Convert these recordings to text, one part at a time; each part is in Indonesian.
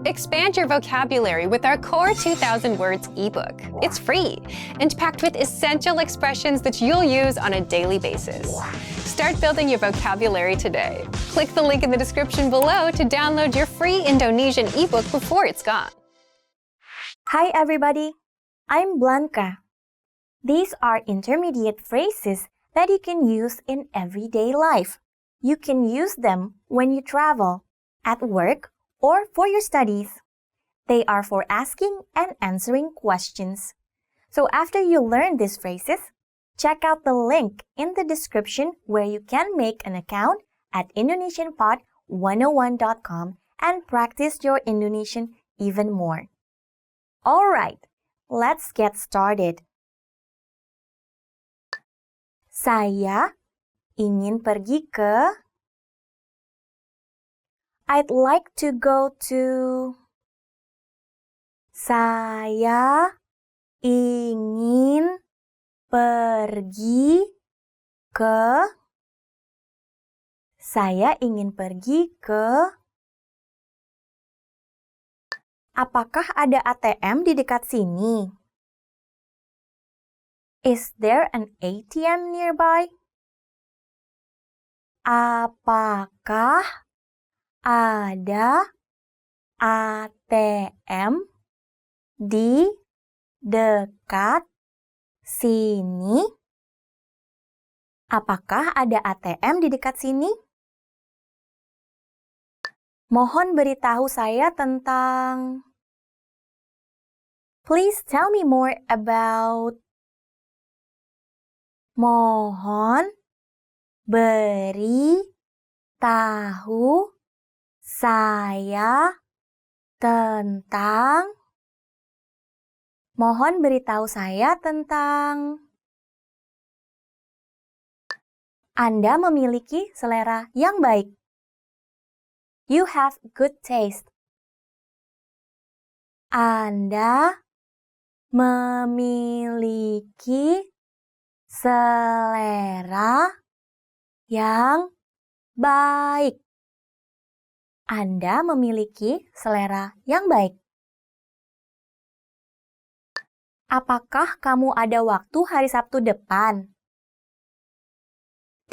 Expand your vocabulary with our Core 2000 Words ebook. It's free and packed with essential expressions that you'll use on a daily basis. Start building your vocabulary today. Click the link in the description below to download your free Indonesian ebook before it's gone. Hi everybody, I'm Blanca. These are intermediate phrases that you can use in everyday life. You can use them when you travel, at work, or for your studies. They are for asking and answering questions. So after you learn these phrases, check out the link in the description where you can make an account at indonesianpod101.com and practice your Indonesian even more. Alright, let's get started. Saya ingin pergi ke... I'd like to go to... Saya ingin pergi ke... Saya ingin pergi ke... Apakah ada ATM di dekat sini? Is there an ATM nearby? Apakah ada ATM di dekat sini? Apakah ada ATM di dekat sini? Mohon beritahu saya tentang... Please tell me more about... Mohon beritahu saya tentang... Mohon beritahu saya tentang... Anda memiliki selera yang baik. You have good taste. Anda memiliki selera yang baik. Anda memiliki selera yang baik. Apakah kamu ada waktu hari Sabtu depan?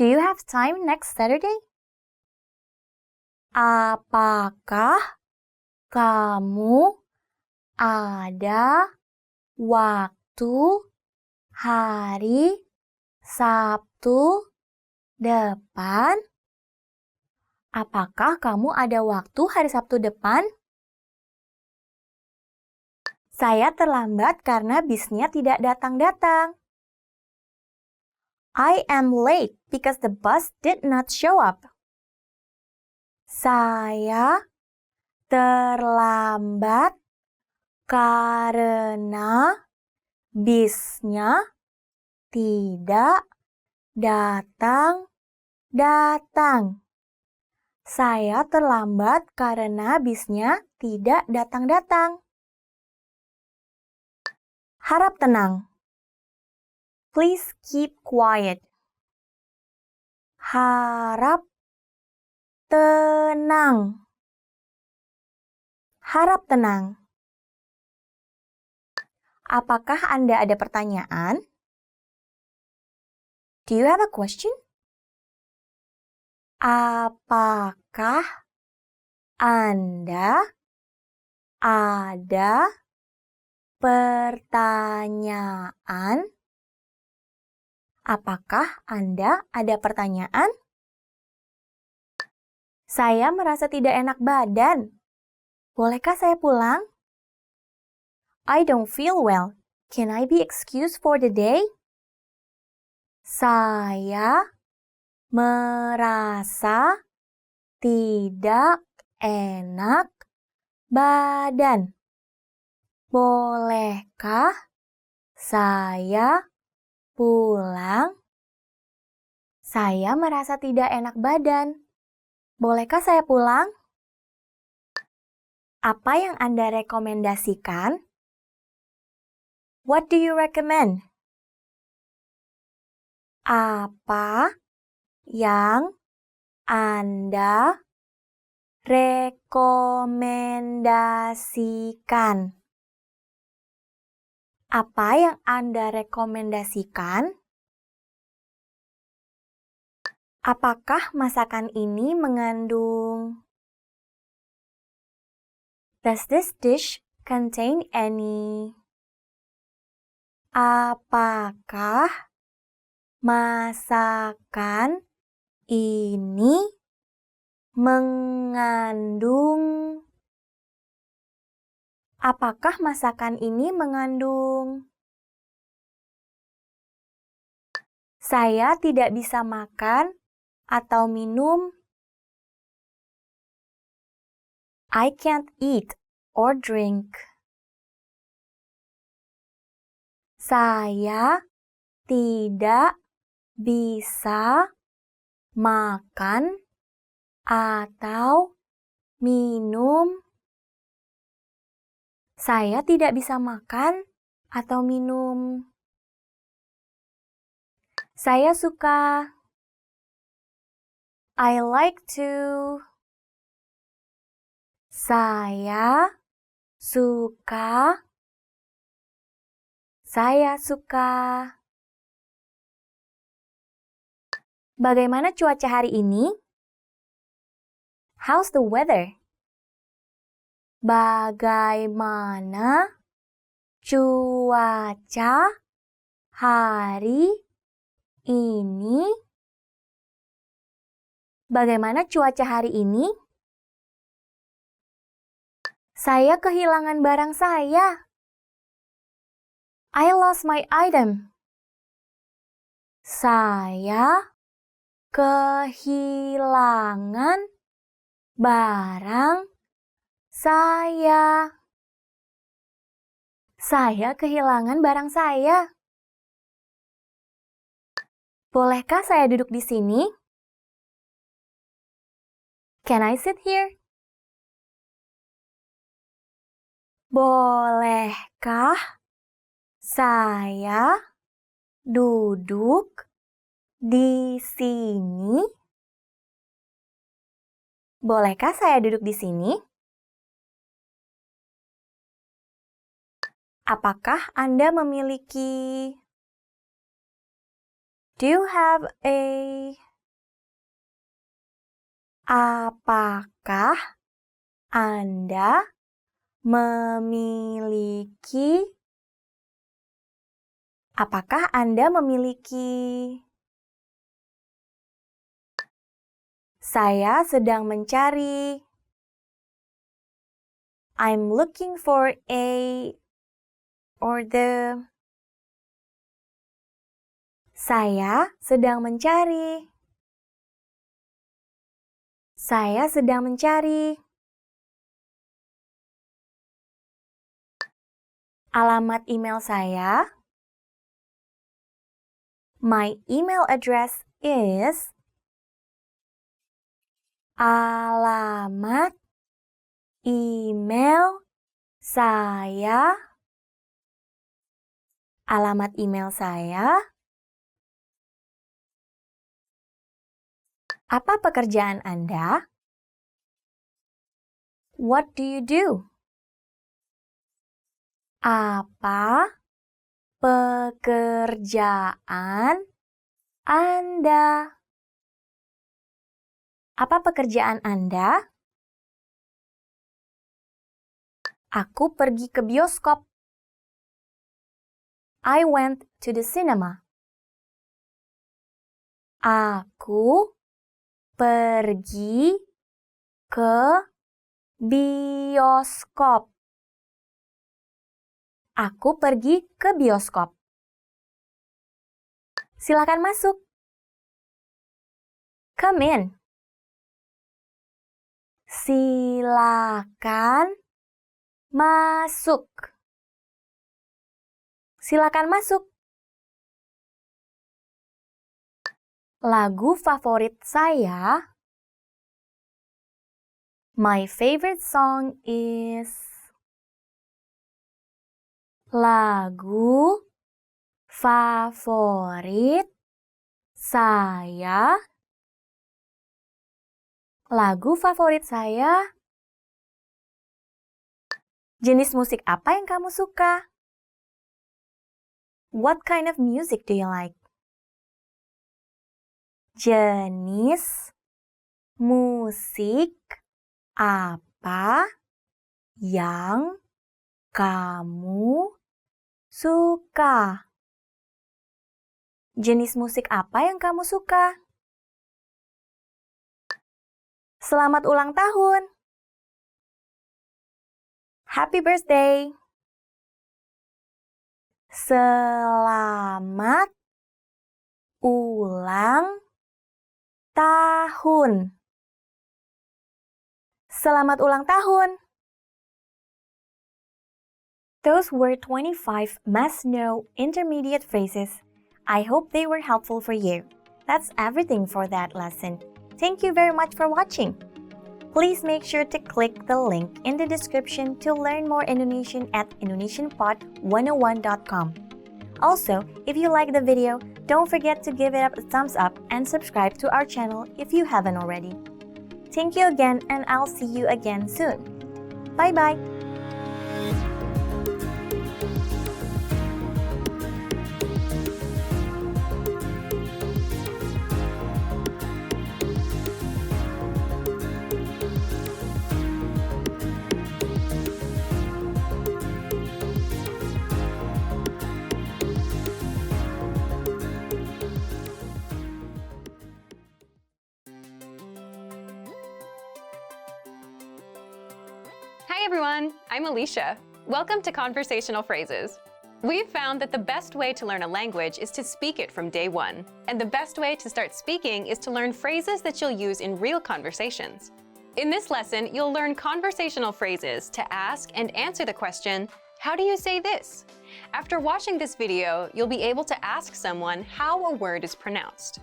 Do you have time next Saturday? Apakah kamu ada waktu hari Sabtu depan? Apakah kamu ada waktu hari Sabtu depan? Saya terlambat karena bisnya tidak datang-datang. I am late because the bus did not show up. Saya terlambat karena bisnya tidak datang-datang. Saya terlambat karena bisnya tidak datang-datang. Harap tenang. Please keep quiet. Harap tenang. Harap tenang. Apakah Anda ada pertanyaan? Do you have a question? Apakah Anda ada pertanyaan? Apakah Anda ada pertanyaan? Saya merasa tidak enak badan. Bolehkah saya pulang? I don't feel well. Can I be excused for the day? Saya merasa tidak enak badan. Bolehkah saya pulang? Saya merasa tidak enak badan. Bolehkah saya pulang? Apa yang Anda rekomendasikan? What do you recommend? Apa yang Anda rekomendasikan. Apa yang Anda rekomendasikan? Apakah masakan ini mengandung? Does this dish contain any? Apakah masakan ini mengandung? Apakah masakan ini mengandung? Saya tidak bisa makan atau minum. I can't eat or drink. Saya tidak bisa makan atau minum. Saya tidak bisa makan atau minum. Saya suka. I like to. Saya suka. Saya suka. Bagaimana cuaca hari ini? How's the weather? Bagaimana cuaca hari ini? Bagaimana cuaca hari ini? Saya kehilangan barang saya. I lost my item. Saya kehilangan barang saya. Saya kehilangan barang saya. Bolehkah saya duduk di sini? Can I sit here? Bolehkah saya duduk di sini? Bolehkah saya duduk di sini? Apakah Anda memiliki? Do you have a? Apakah Anda memiliki? Apakah Anda memiliki? Saya sedang mencari. I'm looking for a or the. Saya sedang mencari. Saya sedang mencari. Alamat email saya. My email address is. Alamat email saya. Alamat email saya. Apa pekerjaan Anda? What do you do? Apa pekerjaan Anda? Apa pekerjaan Anda? Aku pergi ke bioskop. I went to the cinema. Aku pergi ke bioskop. Aku pergi ke bioskop. Silakan masuk. Come in. Silakan masuk. Silakan masuk. Lagu favorit saya. My favorite song is. Lagu favorit saya. Lagu favorit saya? Jenis musik apa yang kamu suka? What kind of music do you like? Jenis musik apa yang kamu suka? Jenis musik apa yang kamu suka? Selamat ulang tahun! Happy birthday! Selamat ulang tahun! Selamat ulang tahun! Those were 25 must-know intermediate phrases. I hope they were helpful for you. That's everything for that lesson. Thank you very much for watching. Please make sure to click the link in the description to learn more Indonesian at indonesianpod101.com. Also, if you like the video, don't forget to give it up a thumbs up and subscribe to our channel if you haven't already. Thank you again, and I'll see you again soon. Bye-bye! Hi everyone, I'm Alicia. Welcome to Conversational Phrases. We've found that the best way to learn a language is to speak it from day one. And the best way to start speaking is to learn phrases that you'll use in real conversations. In this lesson, you'll learn conversational phrases to ask and answer the question, how do you say this? After watching this video, you'll be able to ask someone how a word is pronounced.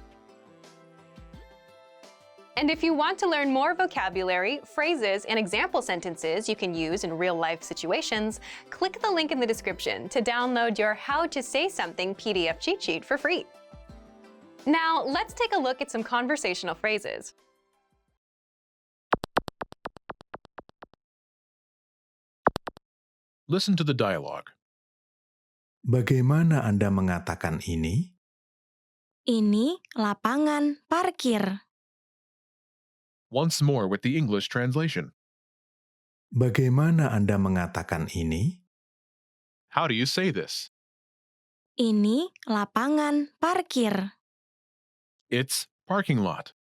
And if you want to learn more vocabulary, phrases, and example sentences you can use in real-life situations, click the link in the description to download your How to Say Something PDF cheat sheet for free. Now, let's take a look at some conversational phrases. Listen to the dialogue. Bagaimana Anda mengatakan ini? Ini lapangan parkir. Once more with the English translation. Bagaimana Anda mengatakan ini? How do you say this? Ini lapangan parkir. It's parking lot.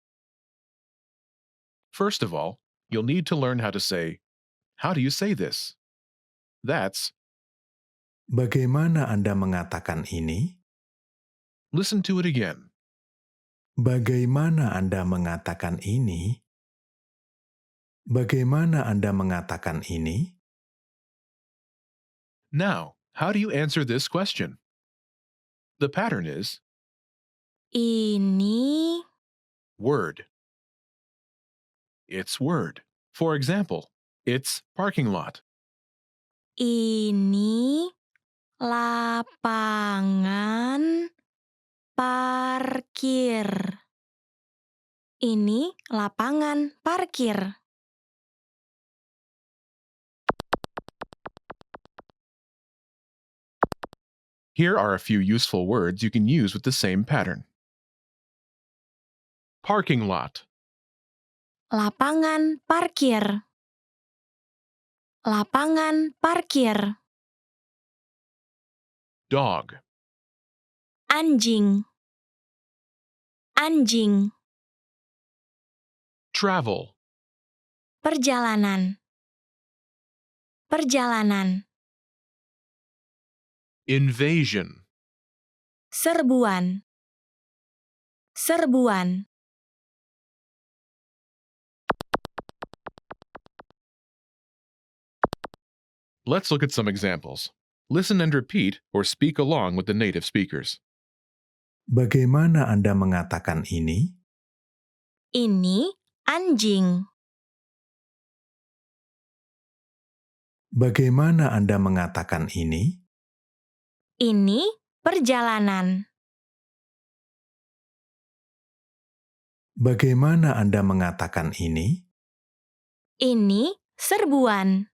First of all, you'll need to learn how to say, how do you say this? That's, Bagaimana Anda mengatakan ini? listen to it again. Bagaimana Anda mengatakan ini? Bagaimana Anda mengatakan ini? Now, how do you answer this question? The pattern is Ini word. It's word. For example, it's parking lot. Ini lapangan parkir. Ini lapangan parkir. Here are a few useful words you can use with the same pattern. Parking lot, Lapangan parkir. Lapangan parkir. dog, Anjing. Anjing. travel, Perjalanan. Perjalanan. invasion, Serbuan. Serbuan. Let's look at some examples. Listen and repeat or speak along with the native speakers. Bagaimana Anda mengatakan ini? Ini anjing. Bagaimana Anda mengatakan ini? Ini perjalanan. Bagaimana Anda mengatakan ini? Ini serbuan.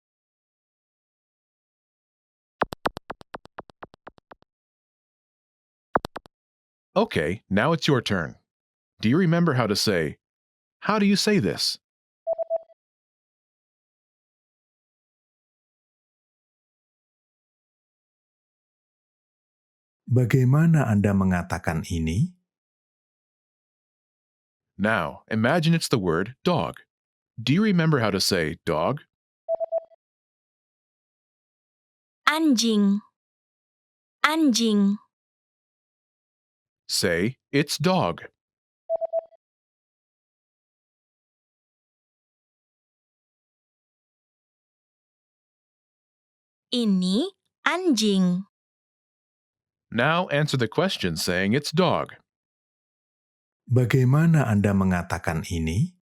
Okay, now it's your turn. Do you remember how to say, how do you say this? Bagaimana Anda mengatakan ini? Now, imagine it's the word dog. Do you remember how to say dog? Anjing. Anjing. Say, it's dog. Ini anjing. Now answer the question saying it's dog. Bagaimana Anda mengatakan ini?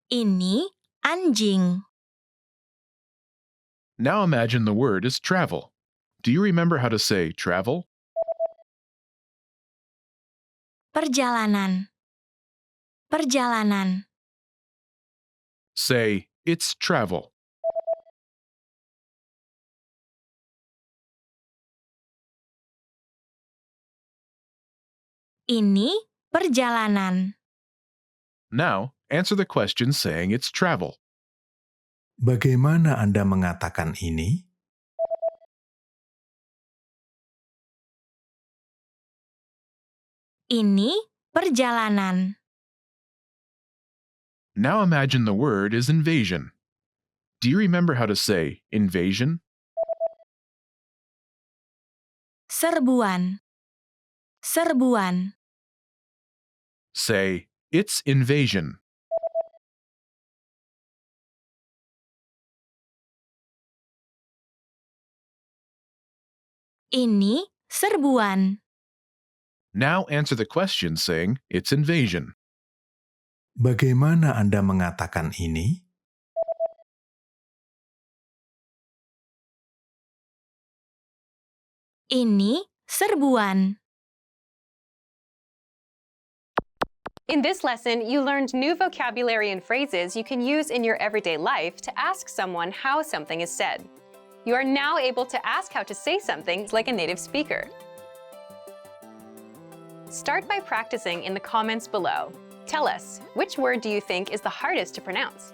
Ini anjing. Now imagine the word is travel. Do you remember how to say travel? Perjalanan. Perjalanan. Say, it's travel. Ini perjalanan. Now, answer the question saying it's travel. Bagaimana Anda mengatakan ini? Ini perjalanan. Now imagine the word is invasion. Do you remember how to say invasion? Serbuan. Serbuan. Say, it's invasion. Ini serbuan. Now answer the question saying it's invasion. Bagaimana Anda mengatakan ini? Ini serbuan. In this lesson, you learned new vocabulary and phrases you can use in your everyday life to ask someone how something is said. You are now able to ask how to say something like a native speaker. Start by practicing in the comments below. Tell us, which word do you think is the hardest to pronounce?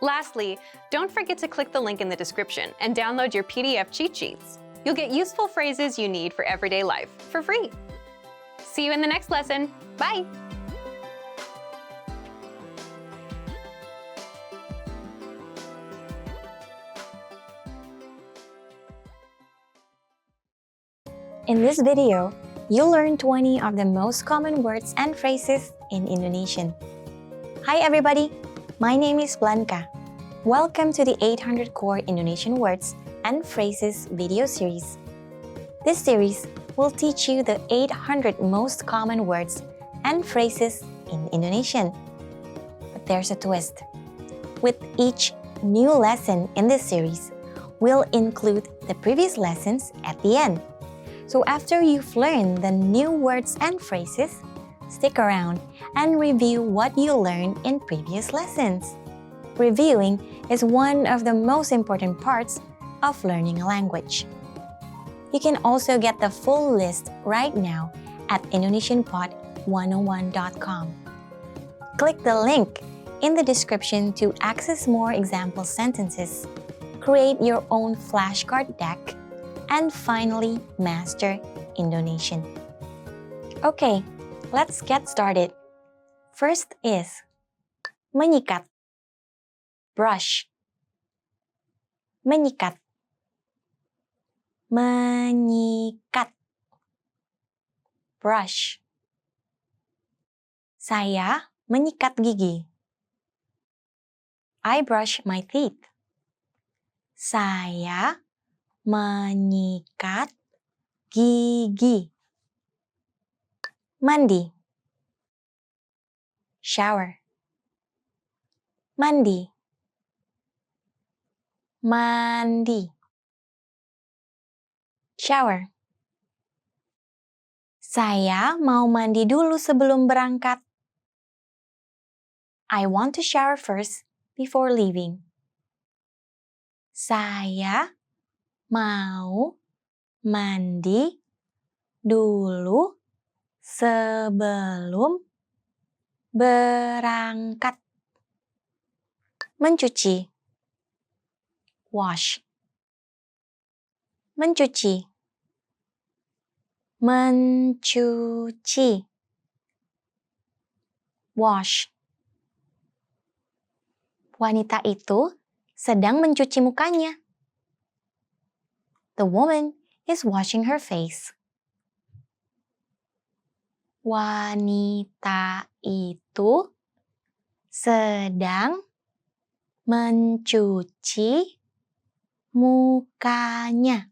Lastly, don't forget to click the link in the description and download your PDF cheat sheets. You'll get useful phrases you need for everyday life for free. See you in the next lesson. Bye! In this video, you'll learn 20 of the most common words and phrases in Indonesian. Hi everybody, my name is Blanca. Welcome to the 800 Core Indonesian Words and Phrases video series. This series will teach you the 800 most common words and phrases in Indonesian. But there's a twist. With each new lesson in this series, we'll include the previous lessons at the end. So after you've learned the new words and phrases, stick around and review what you learned in previous lessons. Reviewing is one of the most important parts of learning a language. You can also get the full list right now at indonesianpod101.com. Click the link in the description to access more example sentences, create your own flashcard deck, and finally master Indonesian. Okay, let's get started. First is menyikat. Brush. Menyikat. Menyikat. Brush. Saya menyikat gigi. I brush my teeth. Saya menyikat gigi. Mandi. Shower. Mandi. Mandi. Shower. Saya mau mandi dulu sebelum berangkat. I want to shower first before leaving. Saya mau mandi dulu sebelum berangkat. Mencuci. Wash. Mencuci. Mencuci. Wash. Wanita itu sedang mencuci mukanya. The woman is washing her face. Wanita itu sedang mencuci mukanya.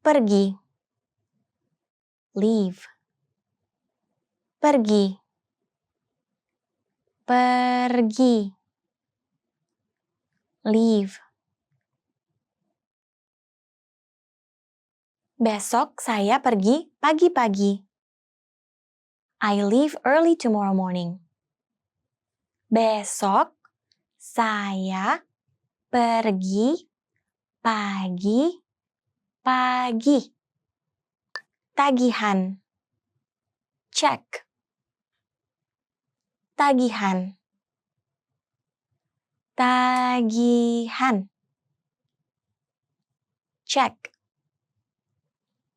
Pergi. Leave. Pergi. Pergi. Leave. Besok saya pergi pagi-pagi. I leave early tomorrow morning. Besok saya pergi pagi-pagi. Tagihan. Check. Tagihan. Tagihan. Check.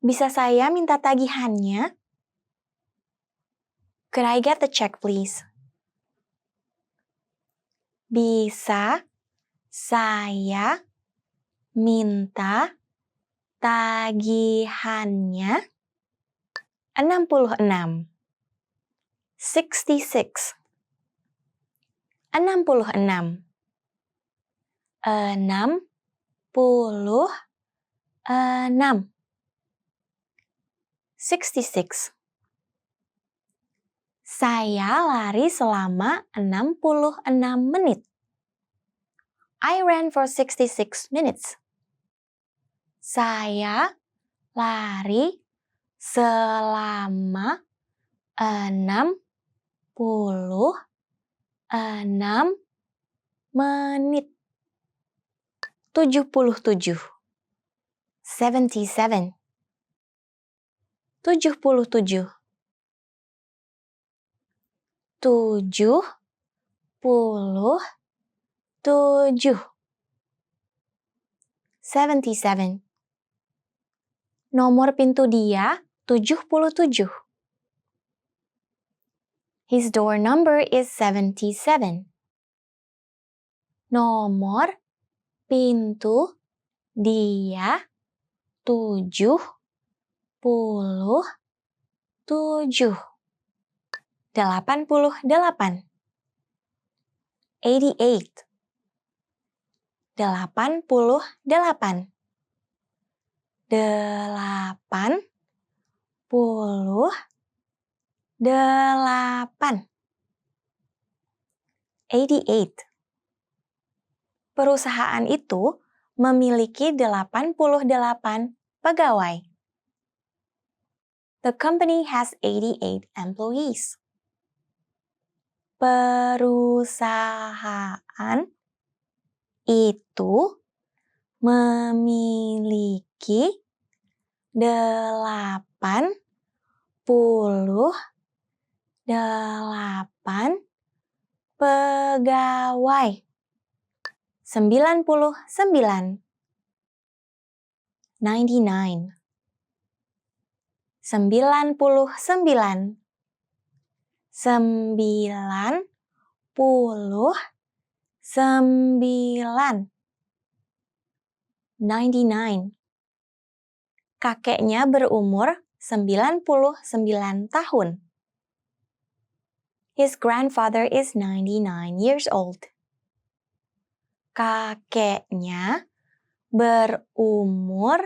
Bisa saya minta tagihannya? Could I get the check, please? Bisa saya minta tagihannya? 66. 66. 66. 66. 66. Saya lari selama 66 menit. I ran for 66 minutes. Saya lari selama 66 menit. 77. 77. 77. 77. 77. Nomor pintu dia 77. His door number is 77. Nomor pintu dia 77. 88. 88. 88. 88. 88. Perusahaan itu memiliki 88 pegawai. The company has 88 employees. Perusahaan itu memiliki 88 pegawai. 99. 99. 99. 99. 99. Kakeknya berumur 99 tahun. His grandfather is 99 years old. Kakeknya berumur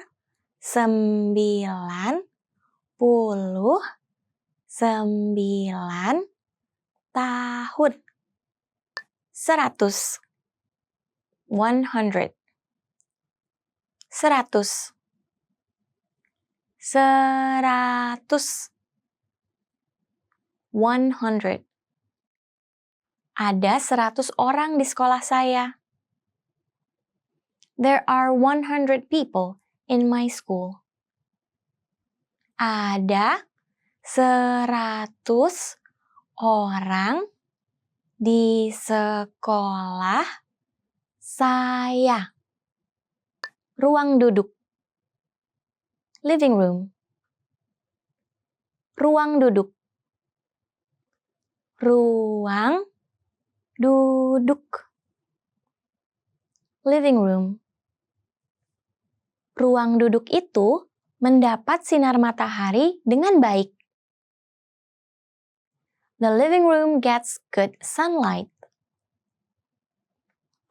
99 tahun. 100. 100. 100. 100. 100. Ada 100 orang di sekolah saya. There are 100 people in my school. Ada 100 orang di sekolah saya. Ruang duduk. Living room. Ruang duduk. Ruang duduk. Living room. Ruang duduk itu mendapat sinar matahari dengan baik. The living room gets good sunlight.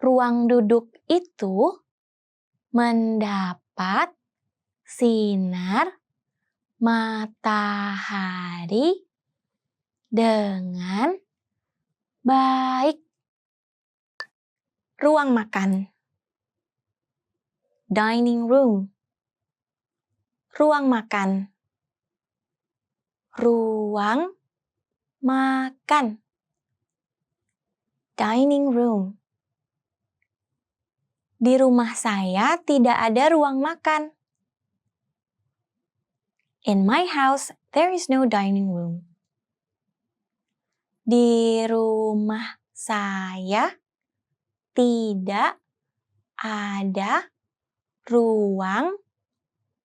Ruang duduk itu mendapat sinar matahari dengan baik. Ruang makan. Dining room. Ruang makan. Ruang makan. Dining room. Di rumah saya tidak ada ruang makan. In my house, there is no dining room. Di rumah saya tidak ada ruang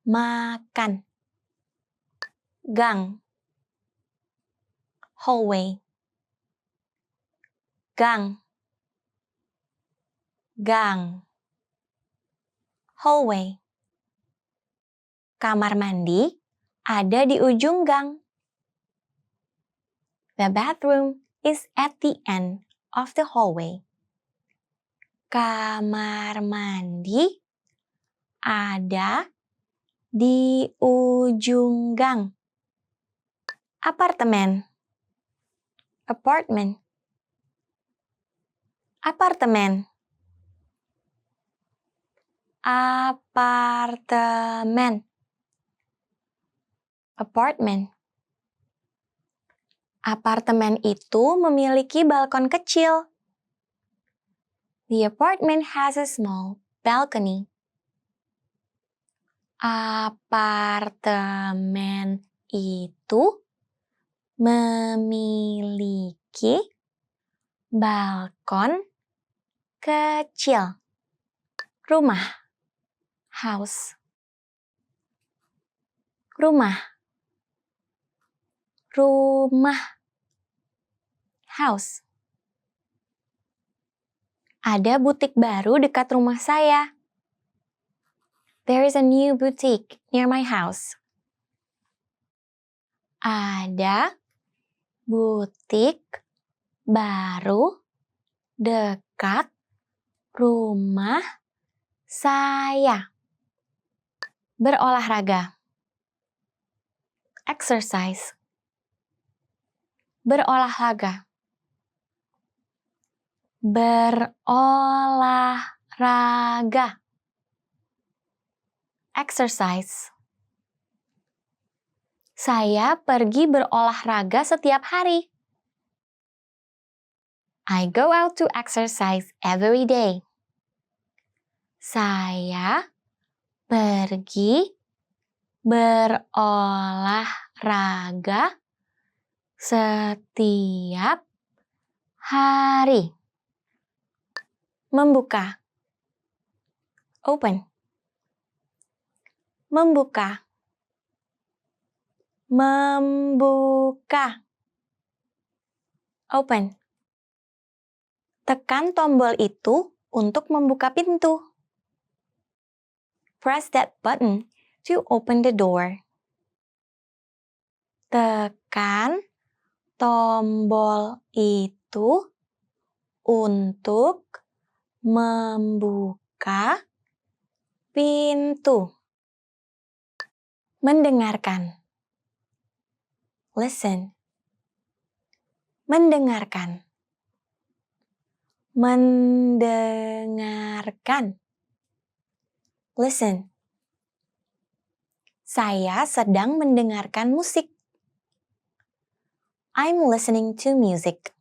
makan. Gang. Hallway. Gang. Gang. Hallway. Kamar mandi ada di ujung gang. The bathroom is at the end of the hallway. Kamar mandi ada di ujung gang. Apartemen. Apartment. Apartemen. Apartemen. Apartment. Apartemen itu memiliki balkon kecil. The apartment has a small balcony. Apartemen itu memiliki balkon kecil. Rumah. House. Rumah. Rumah. House. Ada butik baru dekat rumah saya. There is a new boutique near my house. Ada butik baru dekat rumah saya. Berolahraga. Exercise. Berolahraga. Berolahraga. Exercise. Saya pergi berolahraga setiap hari. I go out to exercise every day. Saya pergi berolahraga setiap hari. Membuka. Open. Membuka. Membuka. Open. Tekan tombol itu untuk membuka pintu. Press that button to open the door. Tekan tombol itu untuk membuka pintu. Mendengarkan. Listen. Mendengarkan. Mendengarkan. Listen. Saya sedang mendengarkan musik. I'm listening to music.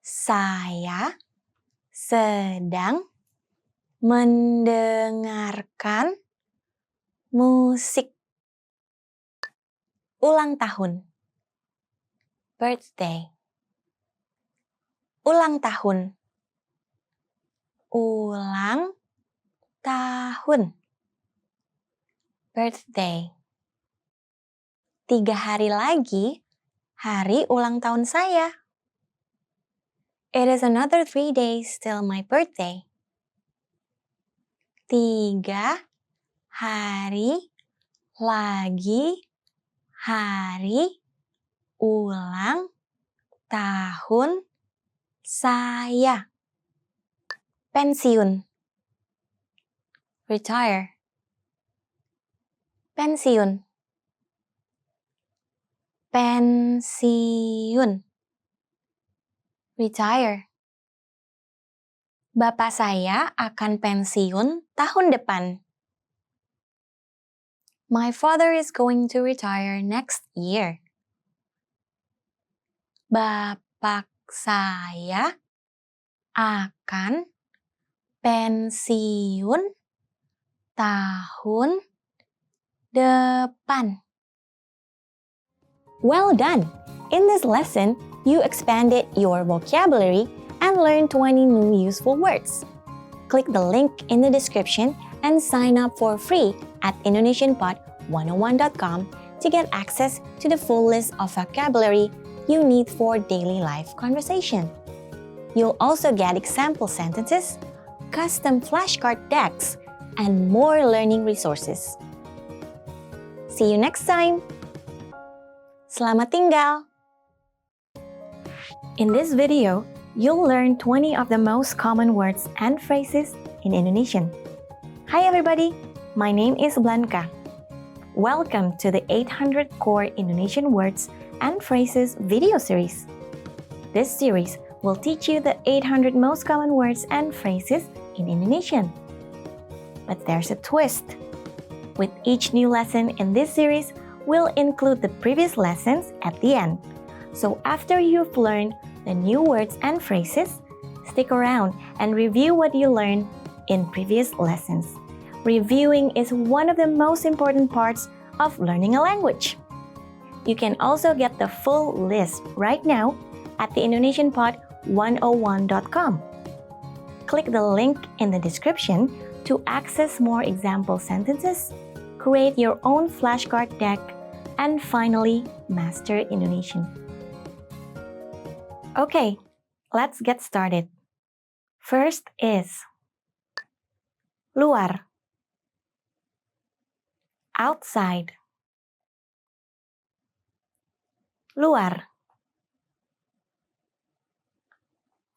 Saya sedang mendengarkan musik. Ulang tahun. Birthday. Ulang tahun. Ulang tahun. Birthday. 3 hari lagi, hari ulang tahun saya. It is another 3 days till my birthday. 3 hari lagi, hari ulang tahun saya. Pensiun. Retire. Pensiun. Pensiun. Retire. Bapak saya akan pensiun tahun depan. My father is going to retire next year. Bapak saya akan pensiun tahun depan. Well done! In this lesson, you expanded your vocabulary and learned 20 new useful words. Click the link in the description and sign up for free at indonesianpod101.com to get access to the full list of vocabulary you need for daily life conversation. You'll also get example sentences, custom flashcard decks, and more learning resources. See you next time! Selamat tinggal! In this video, you'll learn 20 of the most common words and phrases in Indonesian. Hi everybody, my name is Blanca. Welcome to the 800 Core Indonesian Words and Phrases video series. This series will teach you the 800 most common words and phrases in Indonesian. But there's a twist. With each new lesson in this series, we'll include the previous lessons at the end. So after you've learned the new words and phrases, stick around and review what you learned in previous lessons. Reviewing is one of the most important parts of learning a language. You can also get the full list right now at the indonesianpod101.com. Click the link in the description to access more example sentences, create your own flashcard deck, and finally, master Indonesian. Okay, let's get started. First is luar, outside, luar,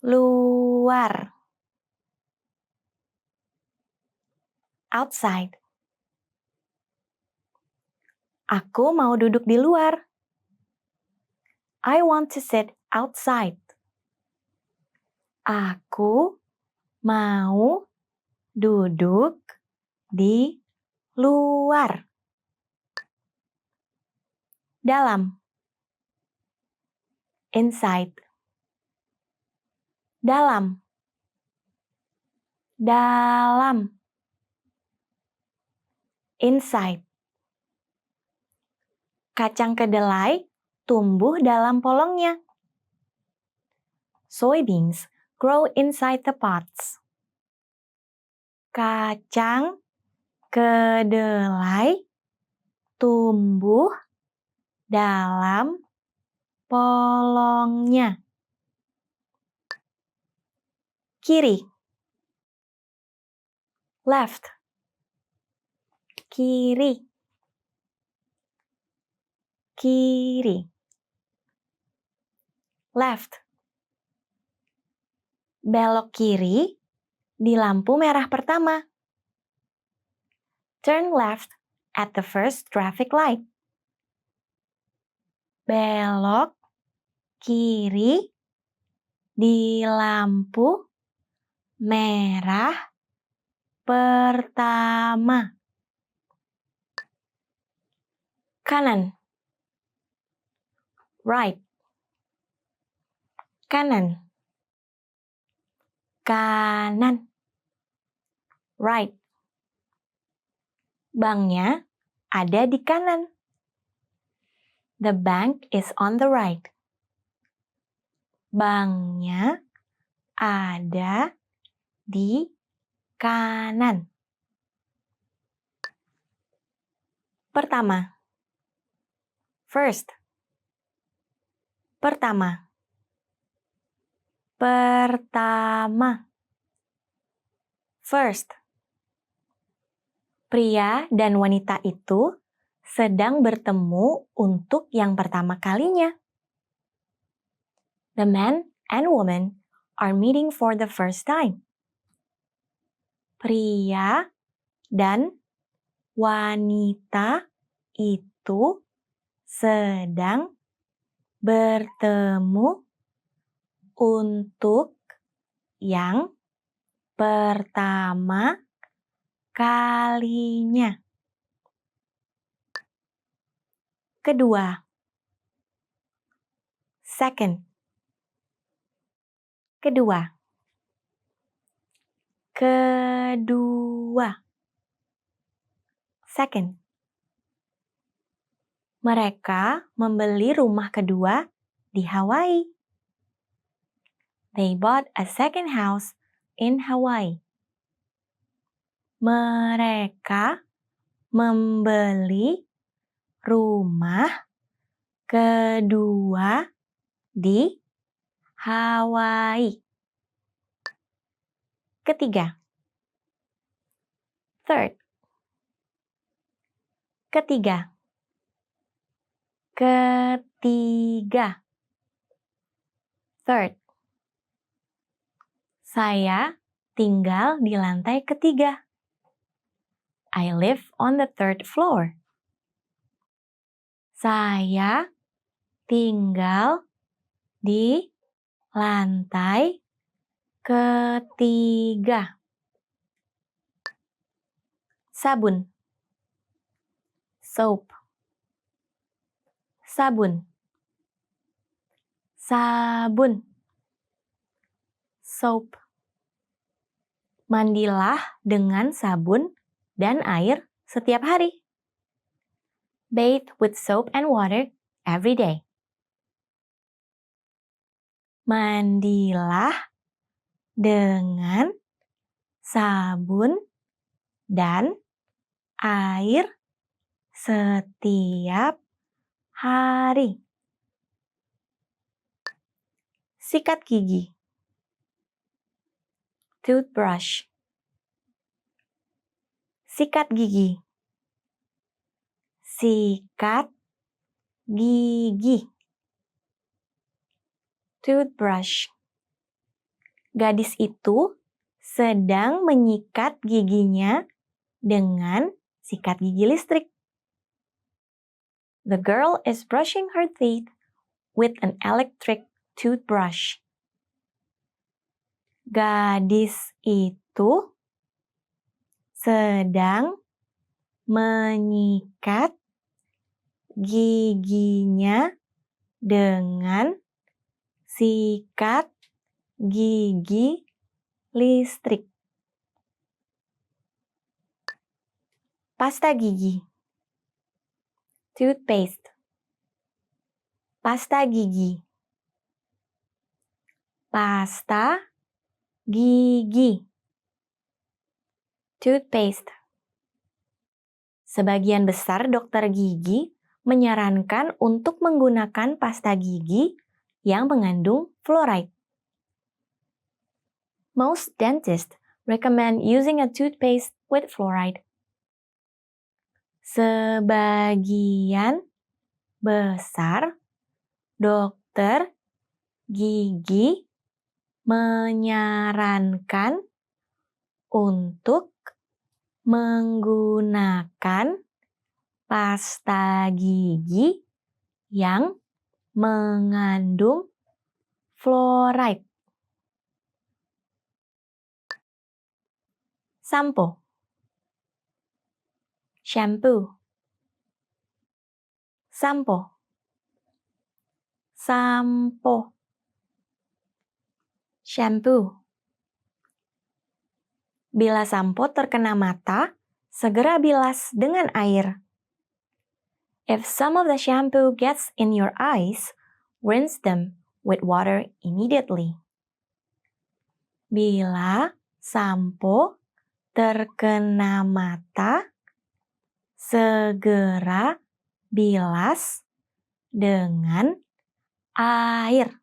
luar, outside. Aku mau duduk di luar. I want to sit outside. Aku mau duduk di luar. Dalam. Inside. Dalam. Dalam. Inside. Kacang kedelai tumbuh dalam polongnya. Soybeans grow inside the pots. Kacang kedelai tumbuh dalam polongnya. Kiri. Left. Kiri. Kiri. Left. Belok kiri di lampu merah pertama. Turn left at the first traffic light. Belok kiri di lampu merah pertama. Kanan. Right. Kanan. Kanan. Right. Banknya ada di kanan. The bank is on the right. Banknya ada di kanan. Pertama. First. Pertama. Pertama. First. Pria dan wanita itu sedang bertemu untuk yang pertama kalinya. The man and woman are meeting for the first time. Pria dan wanita itu sedang bertemu untuk yang pertama kalinya. Kedua. Second. Kedua. Kedua. Second. Mereka membeli rumah kedua di Hawaii. They bought a second house in Hawaii. Mereka membeli rumah kedua di Hawaii. Ketiga. Third. Ketiga. Ketiga. Third. Saya tinggal di lantai ketiga. I live on the third floor. Saya tinggal di lantai ketiga. Sabun. Soap. Sabun. Sabun. Soap. Mandilah dengan sabun dan air setiap hari. Bathe with soap and water every day. Mandilah dengan sabun dan air setiap hari. Sikat gigi. Toothbrush. Sikat gigi. Sikat gigi. Toothbrush. Gadis itu sedang menyikat giginya dengan sikat gigi listrik. The girl is brushing her teeth with an electric toothbrush. Gadis itu sedang menyikat giginya dengan sikat gigi listrik. Pasta gigi. Toothpaste. Pasta gigi. Pasta gigi. Toothpaste. Sebagian besar dokter gigi menyarankan untuk menggunakan pasta gigi yang mengandung fluoride. Most dentists recommend using a toothpaste with fluoride. Sebagian besar dokter gigi menyarankan untuk menggunakan pasta gigi yang mengandung fluoride. Sampo. Shampoo. sampo, sampo. Shampoo. Bila sampo terkena mata, segera bilas dengan air. If some of the shampoo gets in your eyes, rinse them with water immediately. Bila sampo terkena mata, segera bilas dengan air.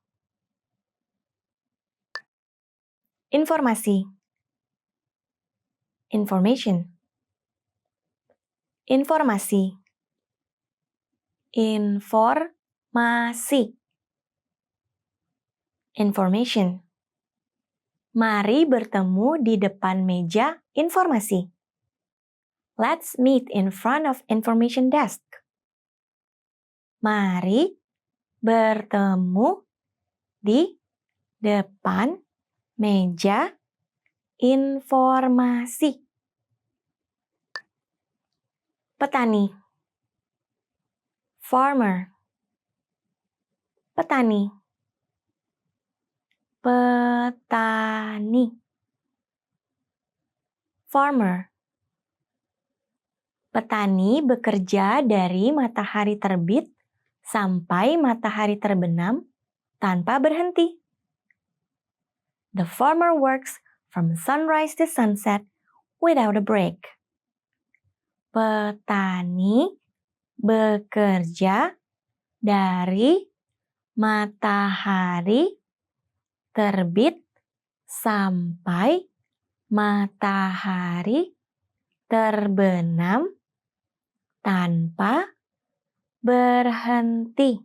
Informasi. Information. Informasi. Informasi. Information. Mari bertemu di depan meja informasi. Let's meet in front of information desk. Mari bertemu di depan meja informasi. Petani. Farmer. Petani. Petani. Farmer. Petani bekerja dari matahari terbit sampai matahari terbenam tanpa berhenti. The farmer works from sunrise to sunset without a break. Petani bekerja dari matahari terbit sampai matahari terbenam tanpa berhenti.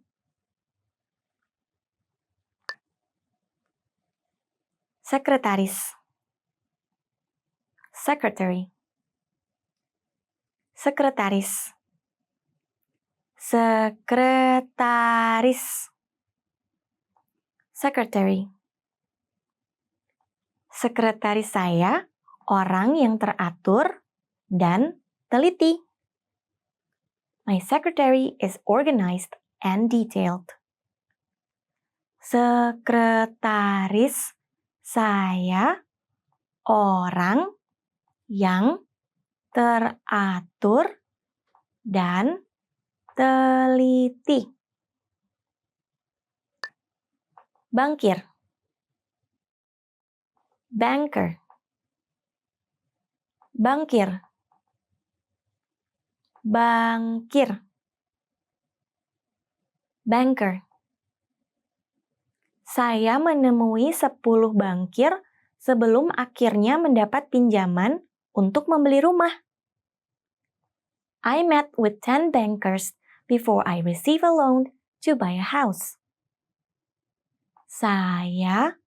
Sekretaris. Secretary. Sekretaris. Sekretaris. Secretary. Sekretaris saya orang yang teratur dan teliti. My secretary is organized and detailed. Sekretaris saya orang yang teratur dan teliti. Bankir. Banker. Bankir. Bankir. Banker. Saya menemui 10 bankir sebelum akhirnya mendapat pinjaman untuk membeli rumah. I met with 10 bankers before I receive a loan to buy a house. Saya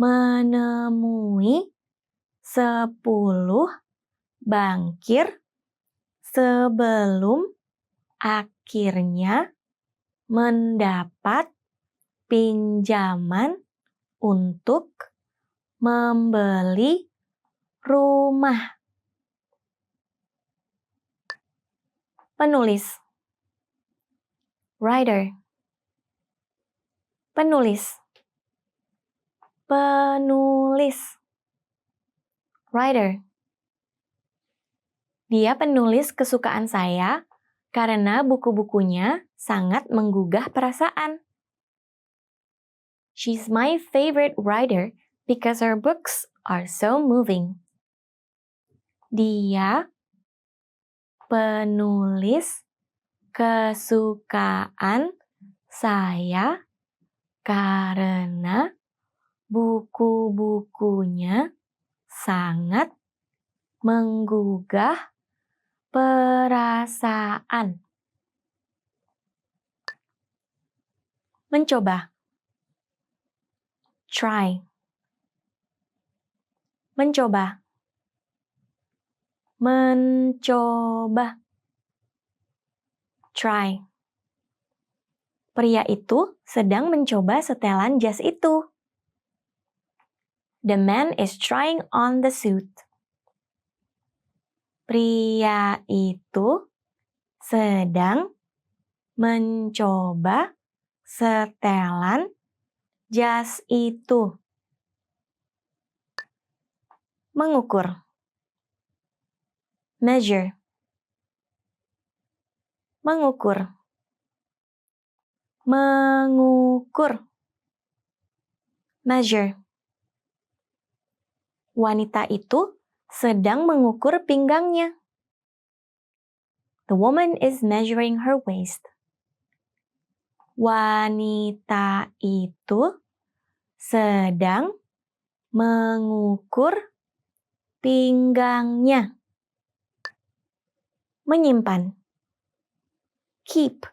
menemui 10 bankir sebelum akhirnya mendapat pinjaman untuk membeli rumah. Penulis. Writer. Penulis. Penulis. Writer. Dia penulis kesukaan saya karena buku-bukunya sangat menggugah perasaan. She's my favorite writer because her books are so moving. Dia penulis kesukaan saya karena buku-bukunya sangat menggugah perasaan. Mencoba. Try. Mencoba. Mencoba. Try. Pria itu sedang mencoba setelan jas itu. The man is trying on the suit. Pria itu sedang mencoba setelan jas itu. Mengukur. Measure. Mengukur. Mengukur. Measure. Wanita itu sedang mengukur pinggangnya. The woman is measuring her waist. Wanita itu sedang mengukur pinggangnya. Menyimpan. Keep.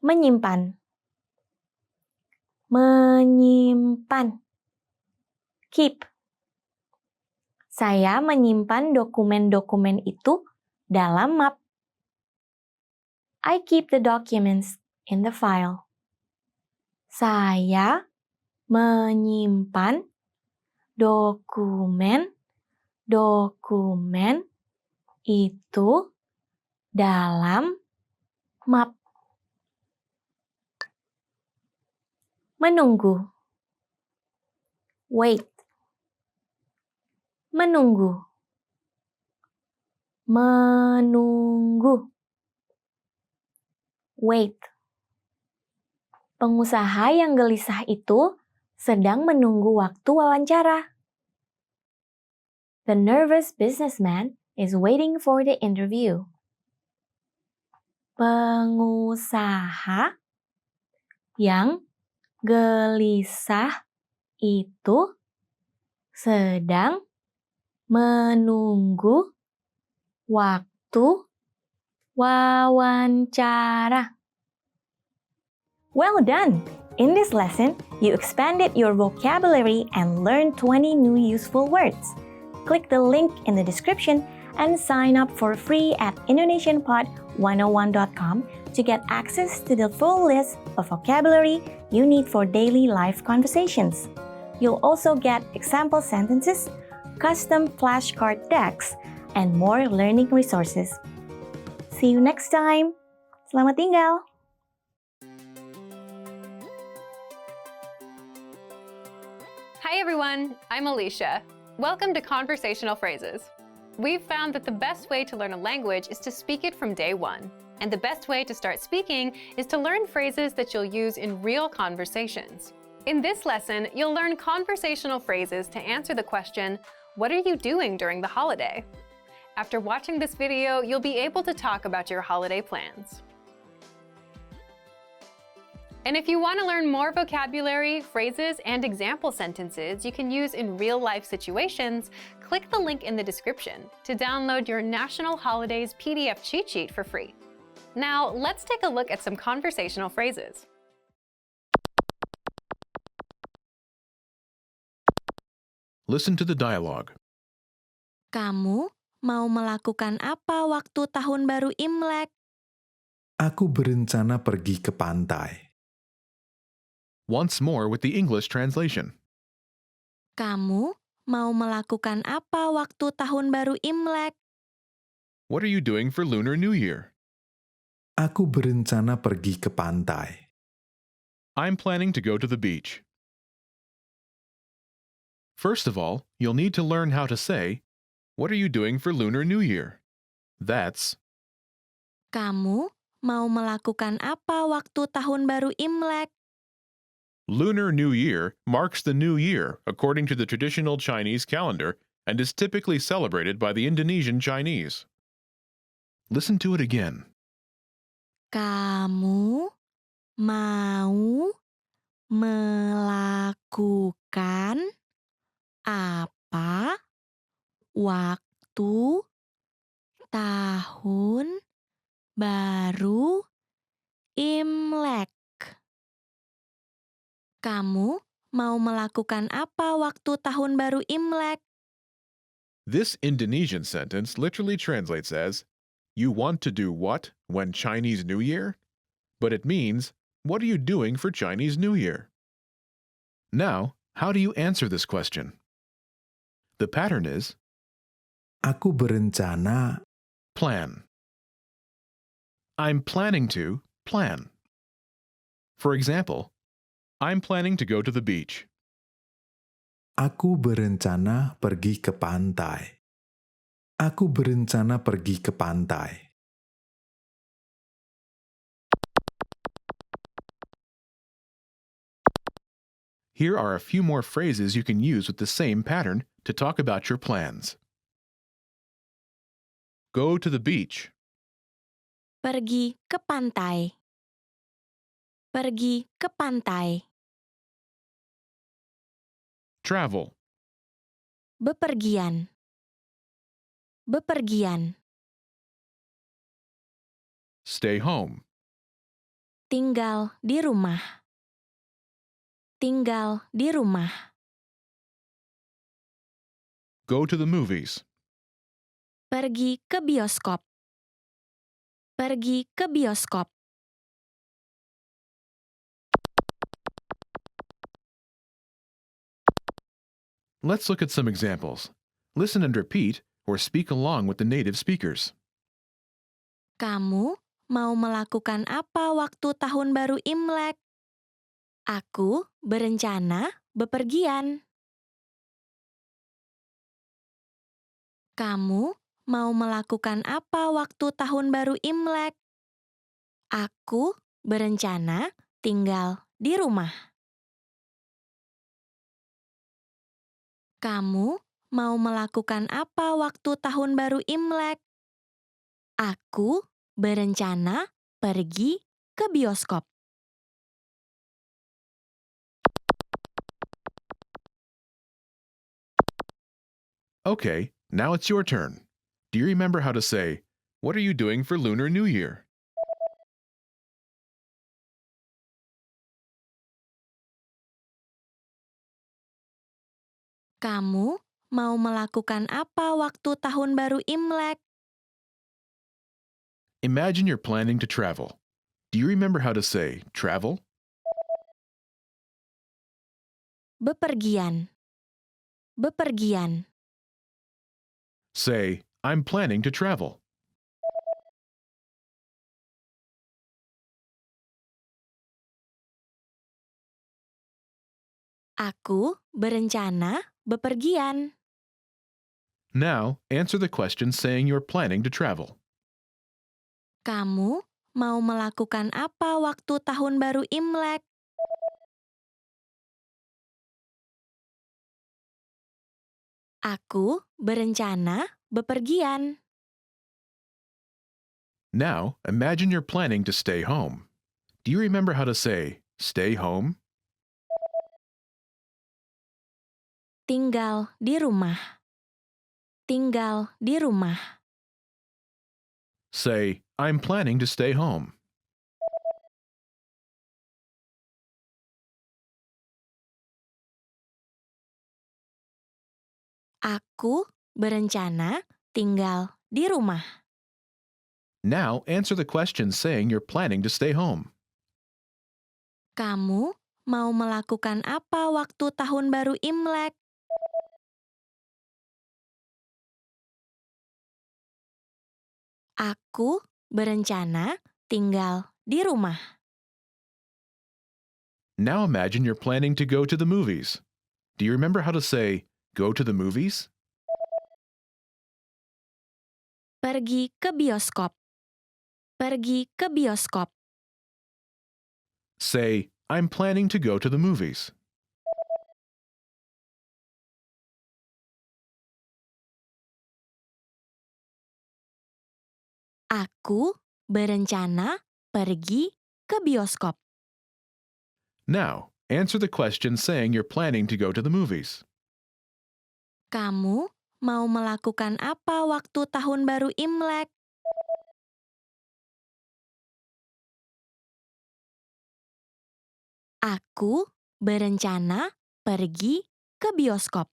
Menyimpan. Menyimpan. Keep. Saya menyimpan dokumen-dokumen itu dalam map. I keep the documents in the file. Saya menyimpan dokumen itu dalam map. Menunggu. Wait. Menunggu. Menunggu. Wait. Pengusaha yang gelisah itu sedang menunggu waktu wawancara. The nervous businessman is waiting for the interview. Pengusaha yang gelisah itu sedang menunggu waktu wawancara. Well done! In this lesson, you expanded your vocabulary and learned 20 new useful words. Click the link in the description and sign up for free at indonesianpod101.com to get access to the full list of vocabulary you need for daily life conversations. You'll also get example sentences, custom flashcard decks, and more learning resources. See you next time. Selamat tinggal. Hi everyone, I'm Alicia. Welcome to Conversational Phrases. We've found that the best way to learn a language is to speak it from day one. And the best way to start speaking is to learn phrases that you'll use in real conversations. In this lesson, you'll learn conversational phrases to answer the question, what are you doing during the holiday? After watching this video, you'll be able to talk about your holiday plans. And if you want to learn more vocabulary, phrases, and example sentences you can use in real-life situations, click the link in the description to download your National Holidays PDF cheat sheet for free. Now, let's take a look at some conversational phrases. Listen to the dialogue. Kamu mau melakukan apa waktu tahun baru Imlek? Aku berencana pergi ke pantai. Once more with the English translation. Kamu mau melakukan apa waktu tahun baru Imlek? What are you doing for Lunar New Year? Aku berencana pergi ke pantai. I'm planning to go to the beach. First of all, you'll need to learn how to say, what are you doing for Lunar New Year? That's, Kamu mau melakukan apa waktu tahun baru Imlek? Lunar New Year marks the new year according to the traditional Chinese calendar and is typically celebrated by the Indonesian Chinese. Listen to it again. Kamu mau melakukan apa waktu tahun baru Imlek? Kamu mau melakukan apa waktu tahun baru Imlek? This Indonesian sentence literally translates as, you want to do what when Chinese New Year? But it means, what are you doing for Chinese New Year? Now, how do you answer this question? The pattern is, Aku berencana plan. I'm planning to plan. For example, I'm planning to go to the beach. Aku berencana pergi ke pantai. Aku berencana pergi ke pantai. Here are a few more phrases you can use with the same pattern to talk about your plans. Go to the beach. Pergi ke pantai. Pergi ke pantai. Travel. Bepergian. Bepergian. Stay home. Tinggal di rumah. Tinggal di rumah. Go to the movies. Pergi ke bioskop. Pergi ke bioskop. Let's look at some examples. Listen and repeat or speak along with the native speakers. Kamu mau melakukan apa waktu tahun baru Imlek? Aku berencana bepergian. Kamu mau melakukan apa waktu tahun baru Imlek? Aku berencana tinggal di rumah. Kamu mau melakukan apa waktu tahun baru Imlek? Aku berencana pergi ke bioskop. Okay, now it's your turn. Do you remember how to say, "What are you doing for Lunar New Year?" Kamu mau melakukan apa waktu tahun baru Imlek? Imagine you're planning to travel. Do you remember how to say travel? Bepergian. Bepergian. Say, I'm planning to travel. Aku berencana bepergian. Now, answer the question saying you're planning to travel. Kamu mau melakukan apa waktu tahun baru Imlek? Aku berencana bepergian. Now, imagine you're planning to stay home. Do you remember how to say stay home? Tinggal di rumah. Tinggal di rumah. Say, I'm planning to stay home. Aku berencana tinggal di rumah. Now, answer the question saying you're planning to stay home. Kamu mau melakukan apa waktu tahun baru Imlek? Aku berencana tinggal di rumah. Now imagine you're planning to go to the movies. Do you remember how to say go to the movies? Pergi ke bioskop. Pergi ke bioskop. Say, I'm planning to go to the movies. Aku berencana pergi ke bioskop. Now, answer the question saying you're planning to go to the movies. Kamu mau melakukan apa waktu tahun baru Imlek? Aku berencana pergi ke bioskop.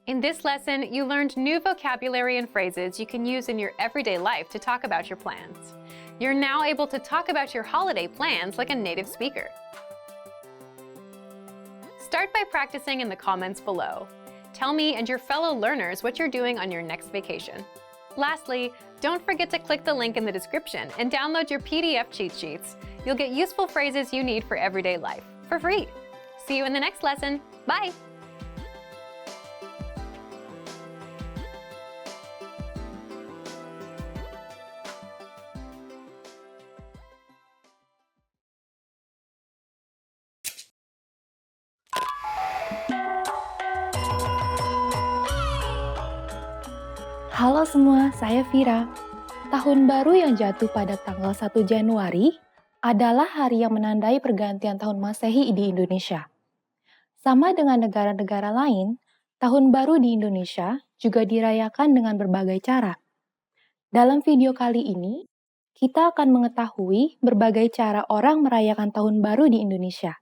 In this lesson, you learned new vocabulary and phrases you can use in your everyday life to talk about your plans. You're now able to talk about your holiday plans like a native speaker. Start by practicing in the comments below. Tell me and your fellow learners what you're doing on your next vacation. Lastly, don't forget to click the link in the description and download your PDF cheat sheets. You'll get useful phrases you need for everyday life for free. See you in the next lesson. Bye! Halo semua, saya Vira. Tahun baru yang jatuh pada tanggal 1 Januari adalah hari yang menandai pergantian tahun Masehi di Indonesia. Sama dengan negara-negara lain, tahun baru di Indonesia juga dirayakan dengan berbagai cara. Dalam video kali ini, kita akan mengetahui berbagai cara orang merayakan tahun baru di Indonesia.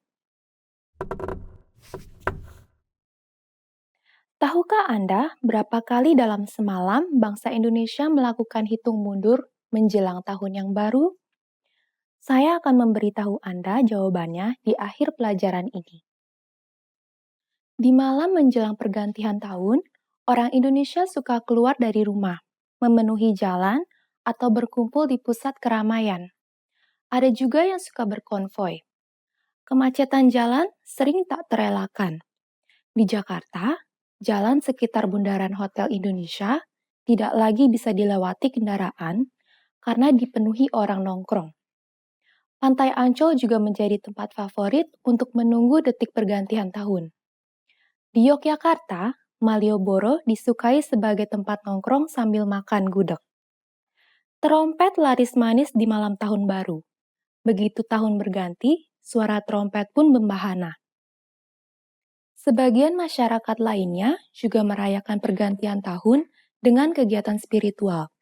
Tahukah Anda berapa kali dalam semalam bangsa Indonesia melakukan hitung mundur menjelang tahun yang baru? Saya akan memberitahu Anda jawabannya di akhir pelajaran ini. Di malam menjelang pergantian tahun, orang Indonesia suka keluar dari rumah, memenuhi jalan, atau berkumpul di pusat keramaian. Ada juga yang suka berkonvoi. Kemacetan jalan sering tak terelakkan. Di Jakarta, jalan sekitar Bundaran Hotel Indonesia tidak lagi bisa dilewati kendaraan karena dipenuhi orang nongkrong. Pantai Ancol juga menjadi tempat favorit untuk menunggu detik pergantian tahun. Di Yogyakarta, Malioboro disukai sebagai tempat nongkrong sambil makan gudeg. Trompet laris manis di malam tahun baru. Begitu tahun berganti, suara trompet pun membahana. Sebagian masyarakat lainnya juga merayakan pergantian tahun dengan kegiatan spiritual.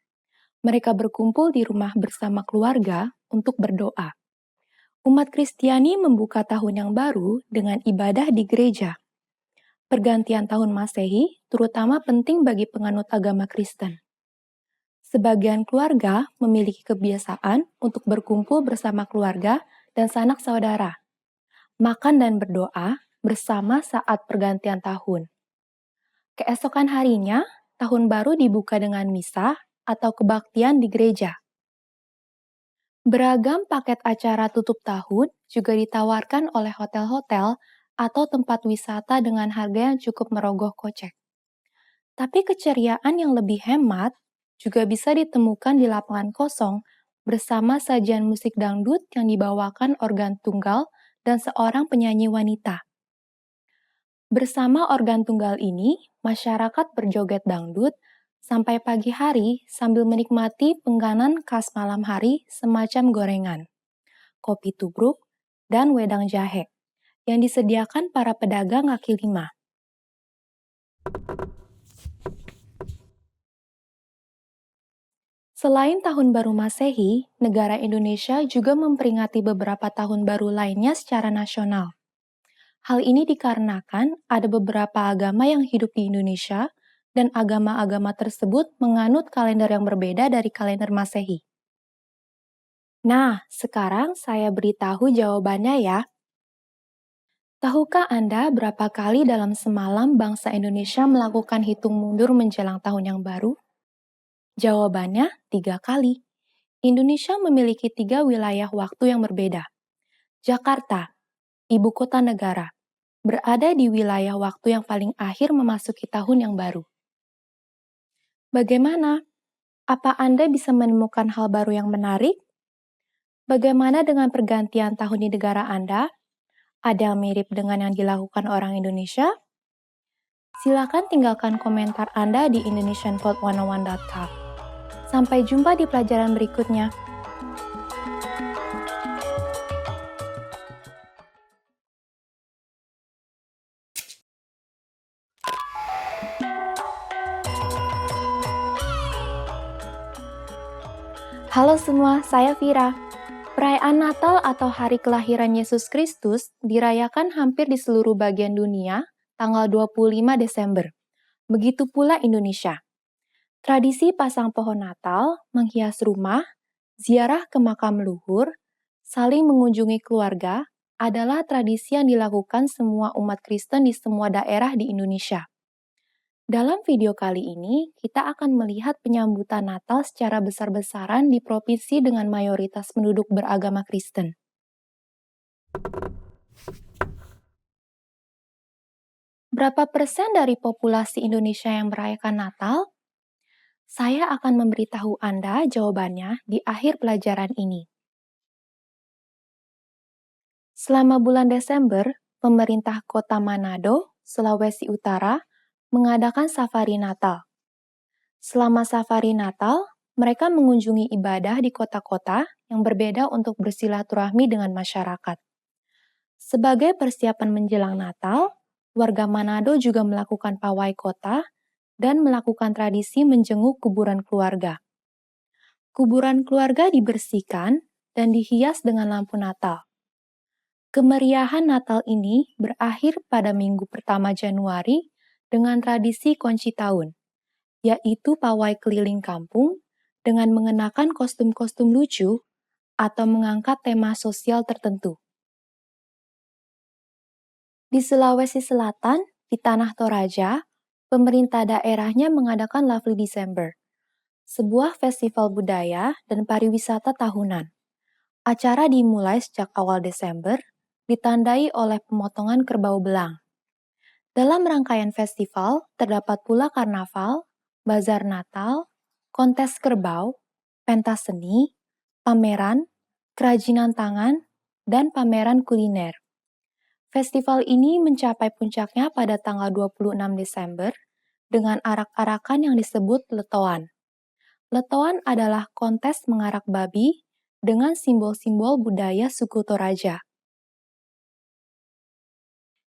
Mereka berkumpul di rumah bersama keluarga untuk berdoa. Umat Kristiani membuka tahun yang baru dengan ibadah di gereja. Pergantian tahun Masehi terutama penting bagi penganut agama Kristen. Sebagian keluarga memiliki kebiasaan untuk berkumpul bersama keluarga dan sanak saudara, makan dan berdoa bersama saat pergantian tahun. Keesokan harinya, tahun baru dibuka dengan misa atau kebaktian di gereja. Beragam paket acara tutup tahun juga ditawarkan oleh hotel-hotel atau tempat wisata dengan harga yang cukup merogoh kocek. Tapi keceriaan yang lebih hemat juga bisa ditemukan di lapangan kosong bersama sajian musik dangdut yang dibawakan organ tunggal dan seorang penyanyi wanita. Bersama organ tunggal ini, masyarakat berjoget dangdut sampai pagi hari sambil menikmati penganan khas malam hari semacam gorengan, kopi tubruk, dan wedang jahe yang disediakan para pedagang kaki lima. Selain Tahun Baru Masehi, negara Indonesia juga memperingati beberapa tahun baru lainnya secara nasional. Hal ini dikarenakan ada beberapa agama yang hidup di Indonesia dan agama-agama tersebut menganut kalender yang berbeda dari kalender Masehi. Nah, sekarang saya beritahu jawabannya ya. Tahukah Anda berapa kali dalam semalam bangsa Indonesia melakukan hitung mundur menjelang tahun yang baru? Jawabannya 3 kali. Indonesia memiliki 3 wilayah waktu yang berbeda. Jakarta, ibu kota negara, berada di wilayah waktu yang paling akhir memasuki tahun yang baru. Bagaimana? Apa Anda bisa menemukan hal baru yang menarik? Bagaimana dengan pergantian tahun di negara Anda? Ada yang mirip dengan yang dilakukan orang Indonesia? Silakan tinggalkan komentar Anda di indonesianpod101.com. Sampai jumpa di pelajaran berikutnya. Halo semua, saya Vira. Perayaan Natal atau Hari Kelahiran Yesus Kristus dirayakan hampir di seluruh bagian dunia tanggal 25 Desember. Begitu pula Indonesia. Tradisi pasang pohon Natal, menghias rumah, ziarah ke makam leluhur, saling mengunjungi keluarga adalah tradisi yang dilakukan semua umat Kristen di semua daerah di Indonesia. Dalam video kali ini, kita akan melihat penyambutan Natal secara besar-besaran di provinsi dengan mayoritas penduduk beragama Kristen. Berapa persen dari populasi Indonesia yang merayakan Natal? Saya akan memberitahu Anda jawabannya di akhir pelajaran ini. Selama bulan Desember, pemerintah Kota Manado, Sulawesi Utara, mengadakan safari Natal. Selama safari Natal, mereka mengunjungi ibadah di kota-kota yang berbeda untuk bersilaturahmi dengan masyarakat. Sebagai persiapan menjelang Natal, warga Manado juga melakukan pawai kota dan melakukan tradisi menjenguk kuburan keluarga. Kuburan keluarga dibersihkan dan dihias dengan lampu Natal. Kemeriahan Natal ini berakhir pada minggu pertama Januari dengan tradisi kunci tahun, yaitu pawai keliling kampung dengan mengenakan kostum-kostum lucu atau mengangkat tema sosial tertentu. Di Sulawesi Selatan, di Tanah Toraja, pemerintah daerahnya mengadakan Lovely December, sebuah festival budaya dan pariwisata tahunan. Acara dimulai sejak awal Desember, ditandai oleh pemotongan kerbau belang. Dalam rangkaian festival, terdapat pula karnaval, bazar Natal, kontes kerbau, pentas seni, pameran, kerajinan tangan, dan pameran kuliner. Festival ini mencapai puncaknya pada tanggal 26 Desember dengan arak-arakan yang disebut letoan. Letoan adalah kontes mengarak babi dengan simbol-simbol budaya suku Toraja.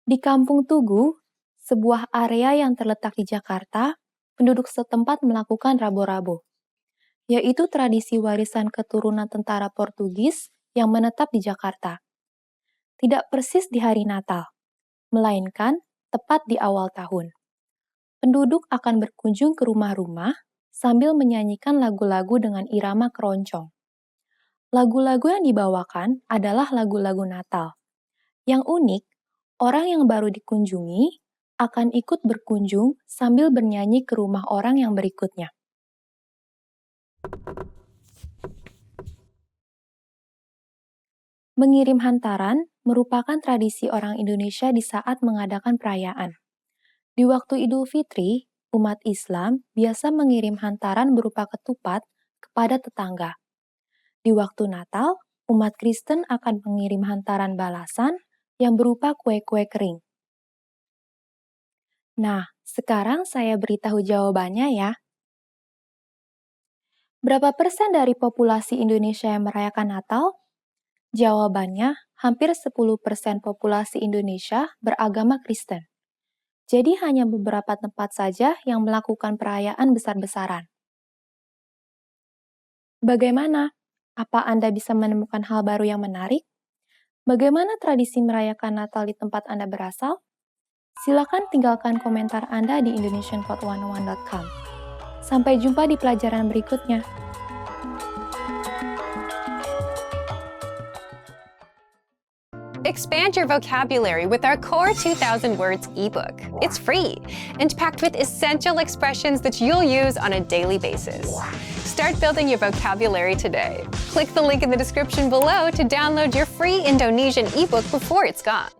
Di Kampung Tugu, sebuah area yang terletak di Jakarta, penduduk setempat melakukan rabo-rabo, yaitu tradisi warisan keturunan tentara Portugis yang menetap di Jakarta. Tidak persis di hari Natal, melainkan tepat di awal tahun. Penduduk akan berkunjung ke rumah-rumah sambil menyanyikan lagu-lagu dengan irama keroncong. Lagu-lagu yang dibawakan adalah lagu-lagu Natal. Yang unik, orang yang baru dikunjungi akan ikut berkunjung sambil bernyanyi ke rumah orang yang berikutnya. Mengirim hantaran merupakan tradisi orang Indonesia di saat mengadakan perayaan. Di waktu Idul Fitri, umat Islam biasa mengirim hantaran berupa ketupat kepada tetangga. Di waktu Natal, umat Kristen akan mengirim hantaran balasan yang berupa kue-kue kering. Nah, sekarang saya beritahu jawabannya ya. Berapa persen dari populasi Indonesia yang merayakan Natal? Jawabannya, hampir 10% populasi Indonesia beragama Kristen. Jadi hanya beberapa tempat saja yang melakukan perayaan besar-besaran. Bagaimana? Apa Anda bisa menemukan hal baru yang menarik? Bagaimana tradisi merayakan Natal di tempat Anda berasal? Silakan tinggalkan komentar Anda di indonesiancode101.com. Sampai jumpa di pelajaran berikutnya. Expand your vocabulary with our Core 2000 Words ebook. It's free and packed with essential expressions that you'll use on a daily basis. Start building your vocabulary today. Click the link in the description below to download your free Indonesian ebook before it's gone.